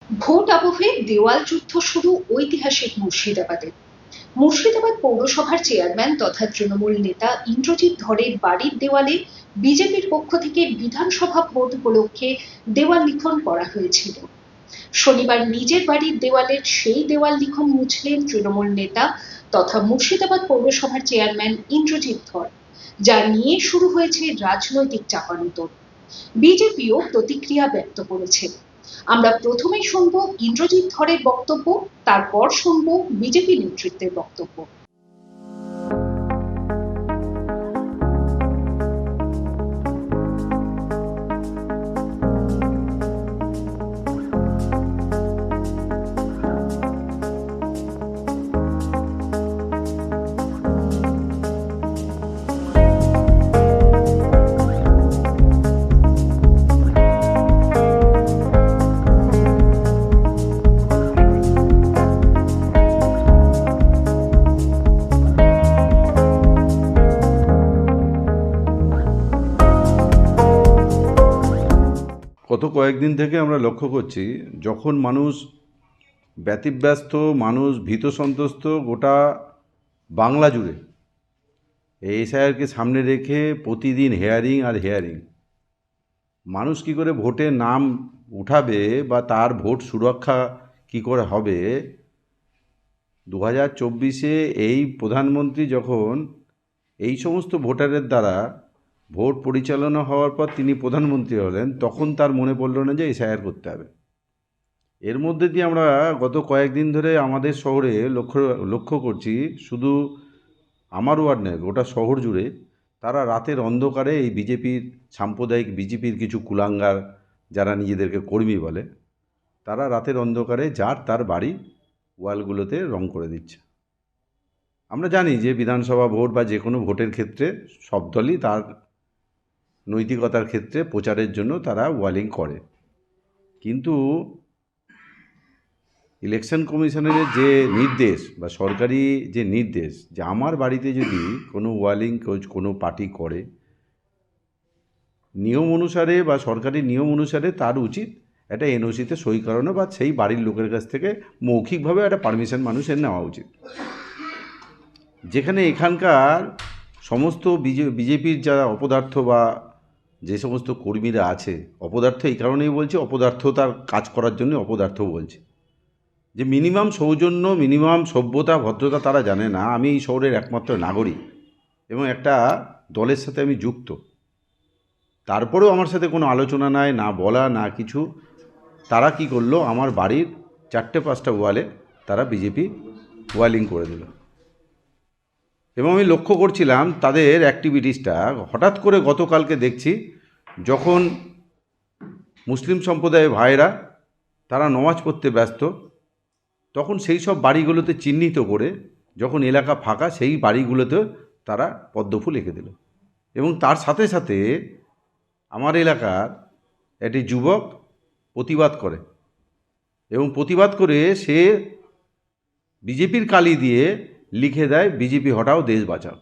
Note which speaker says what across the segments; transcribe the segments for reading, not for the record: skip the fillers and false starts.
Speaker 1: Vote আবহে দেওয়াল যুদ্ধ শুরু ঐতিহাসিক মুর্শিদাবাদে। মুর্শিদাবাদ পৌরসভার চেয়ারম্যান তথা তৃণমূল নেতা ইন্দ্রজিৎ ধরের বাড়ির দেওয়ালে বিজেপির পক্ষ থেকে বিধানসভা ভোট উপলক্ষে দেওয়াল লিখন করা হয়েছিল। শনিবার নিজের বাড়ির দেওয়ালের সেই দেওয়াল লিখন মুছলেন তৃণমূল নেতা তথা মুর্শিদাবাদ পৌরসভার চেয়ারম্যান ইন্দ্রজিৎ ধর, যা নিয়ে শুরু হয়েছে রাজনৈতিক চাপানুতোর। বিজেপিও প্রতিক্রিয়া ব্যক্ত করেছে। আমরা প্রথমেই শুনব ইন্দ্রজিৎ ধরের বক্তব্য, তারপর শুনব বিজেপি নেতৃত্বের বক্তব্য।
Speaker 2: গত কয়েকদিন থেকে আমরা লক্ষ্য করছি, যখন মানুষ ব্যতিব্যস্ত, মানুষ ভীত সন্ত্রস্ত গোটা বাংলা জুড়ে এই এসআইআরকে সামনে রেখে প্রতিদিন হেয়ারিং আর হেয়ারিং, মানুষ কি করে ভোটে নাম উঠাবে বা তার ভোট সুরক্ষা কি করে হবে। 2024-এ এই প্রধানমন্ত্রী যখন এই সমস্ত ভোটারের দ্বারা ভোট পরিচালনা হওয়ার পর তিনি প্রধানমন্ত্রী হলেন, তখন তার মনে পড়ল না যে এসআইআর করতে হবে। এর মধ্যে দিয়ে আমরা গত কয়েকদিন ধরে আমাদের শহরে লক্ষ্য করছি, শুধু আমার ওয়ার্ড নয়, গোটা শহর জুড়ে তারা রাতের অন্ধকারে এই বিজেপির সাম্প্রদায়িক বিজেপির কিছু কুলাঙ্গার, যারা নিজেদেরকে কর্মী বলে, তারা রাতের অন্ধকারে যার তার বাড়ি ওয়ালগুলোতে রং করে দিচ্ছে। আমরা জানি যে বিধানসভা ভোট বা যে কোনো ভোটের ক্ষেত্রে সব দলই তার নৈতিকতার ক্ষেত্রে প্রচারের জন্য তারা ওয়ালিং করে, কিন্তু ইলেকশন কমিশনের যে নির্দেশ বা সরকারি যে নির্দেশ, যে আমার বাড়িতে যদি কোনো ওয়ালিং কোনো পার্টি করে, নিয়ম অনুসারে বা সরকারি নিয়ম অনুসারে তার উচিত একটা এনওসিতে সই করানো বা সেই বাড়ির লোকের কাছ থেকে মৌখিকভাবে একটা পারমিশন মানুষের নেওয়া উচিত। যেখানে এখানকার সমস্ত বিজেপির যারা অপদার্থ বা যে সমস্ত কর্মীরা আছে, অপদার্থ এই কারণেই বলছে, অপদার্থতার কাজ করার জন্য অপদার্থ বলছে, যে মিনিমাম সৌজন্য, মিনিমাম সভ্যতা, ভদ্রতা তারা জানে না। আমি এই শহরের একমাত্র নাগরিক এবং একটা দলের সাথে আমি যুক্ত, তারপরেও আমার সাথে কোনো আলোচনা নাই, না বলা না কিছু। তারা কি করলো, আমার বাড়ির 4-5টা ওয়ালে তারা বিজেপি ওয়ালিং করে দিল। এবং আমি লক্ষ্য করছিলাম তাদের অ্যাক্টিভিটিসটা। হঠাৎ করে গতকালকে দেখছি, যখন মুসলিম সম্প্রদায়ের ভাইরা তারা নমাজ পড়তে ব্যস্ত, তখন সেই সব বাড়িগুলোতে চিহ্নিত করে, যখন এলাকা ফাঁকা, সেই বাড়িগুলোতে তারা পদ্মফুল এঁকে দিল। এবং তার সাথে সাথে আমার এলাকার একটি যুবক প্রতিবাদ করে, এবং প্রতিবাদ করে সে বিজেপির কালি দিয়ে লিখে দেয়, বিজেপি হটাও, দেশ বাঁচাও।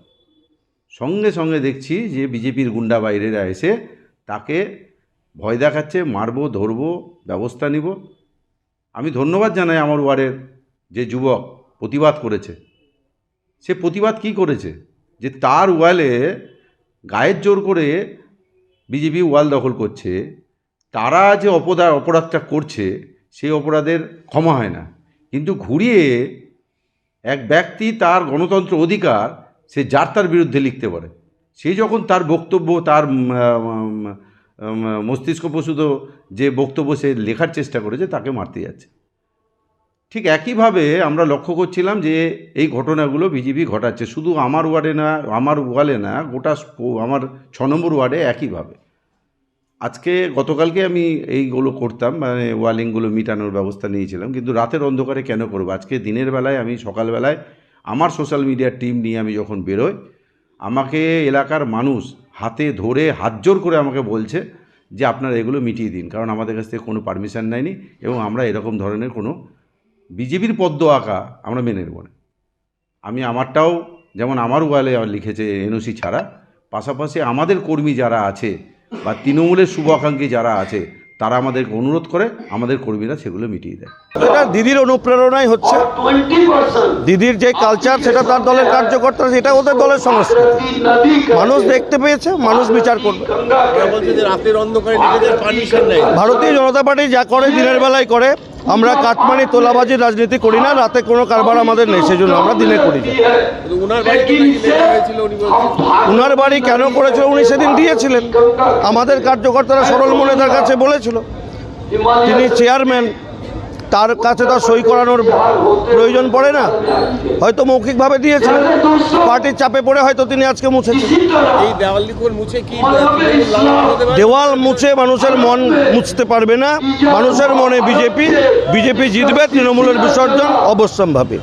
Speaker 2: সঙ্গে সঙ্গে দেখছি যে বিজেপির গুন্ডা বাইরেরা এসে তাকে ভয় দেখাচ্ছে, মারবো, ধরবো, ব্যবস্থা নিব। আমি ধন্যবাদ জানাই আমার ওয়ার্ডের যে যুবক প্রতিবাদ করেছে। সে প্রতিবাদ কি করেছে, যে তার ওয়ালে গায়ের জোর করে বিজেপি ওয়াল দখল করছে, তারা যে অপরাধটা করছে সেই অপরাধের ক্ষমা হয় না। কিন্তু ঘুরিয়ে এক ব্যক্তি তার গণতন্ত্র অধিকার, সে যার তার বিরুদ্ধে লিখতে পারে। সে যখন তার বক্তব্য, তার মস্তিষ্ক প্রসূত যে বক্তব্য সে লেখার চেষ্টা করেছে, তাকে মারতে যাচ্ছে। ঠিক একইভাবে আমরা লক্ষ্য করছিলাম যে এই ঘটনাগুলো বিজেপি ঘটাচ্ছে, শুধু আমার ওয়ার্ডে না, আমার ওয়ালে না, গোটা আমার 6 নম্বর ওয়ার্ডে একইভাবে। গতকালকে আমি এইগুলো করতাম, মানে ওয়ালিংগুলো মিটানোর ব্যবস্থা নিয়েছিলাম, কিন্তু রাতের অন্ধকারে কেন করবো। আজকে দিনের বেলায়, আমি সকালবেলায় আমার সোশ্যাল মিডিয়ার টিম নিয়ে আমি যখন বেরোই, আমাকে এলাকার মানুষ হাতে ধরে হাতজোড় করে আমাকে বলছে যে আপনারা এগুলো মিটিয়ে দিন, কারণ আমাদের কাছ থেকে কোনো পারমিশন নেয়নি এবং আমরা এরকম ধরনের কোনো বিজেপির পদ্ম আঁকা আমরা মেনে নেব না। আমি আমারটাও, যেমন আমার ওয়ালে লিখেছে এনওসি ছাড়া, পাশাপাশি আমাদের কর্মী যারা আছে বা তৃণমূলের শুভাকাঙ্ক্ষী যারা আছে, তারা আমাদেরকে অনুরোধ করে, আমাদের কর্মীরা সেগুলো মিটিয়ে দেয়।
Speaker 3: এটা দিদির অনুপ্রেরণায় হচ্ছে। দিদির যে কালচার, সেটা তার দলের কার্যকর্তা, সেটা ওদের দলের সংস্কৃতি। মানুষ দেখতে পেয়েছে, মানুষ বিচার করবে। ভারতীয় জনতা পার্টি যা করে দিনের বেলায় করে। আমরা কাটমানি তোলাবাজির রাজনীতি করি না, রাতে কোনো কারবার আমাদের নেই, সেই জন্য আমরা দিনে করি। উনার বাড়ি কেন করেছিল উনি সেদিন দিয়েছিলেন। আমাদের কার্যকর্তারা সরল মনে তার কাছে বলেছিল, তিনি চেয়ারম্যান, তার কাছে তার সই করানোর প্রয়োজন পড়ে না, হয়তো মৌখিকভাবে দিয়েছিলেন, পার্টির চাপে পড়ে হয়তো তিনি আজকে মুছেছেন।
Speaker 4: এই দেওয়াল মুছে কি
Speaker 3: দেওয়াল মুছে মানুষের মন মুছতে পারবে না। মানুষের মনে বিজেপি জিতবে, তৃণমূলের বিসর্জন অবশ্যম্ভাবী।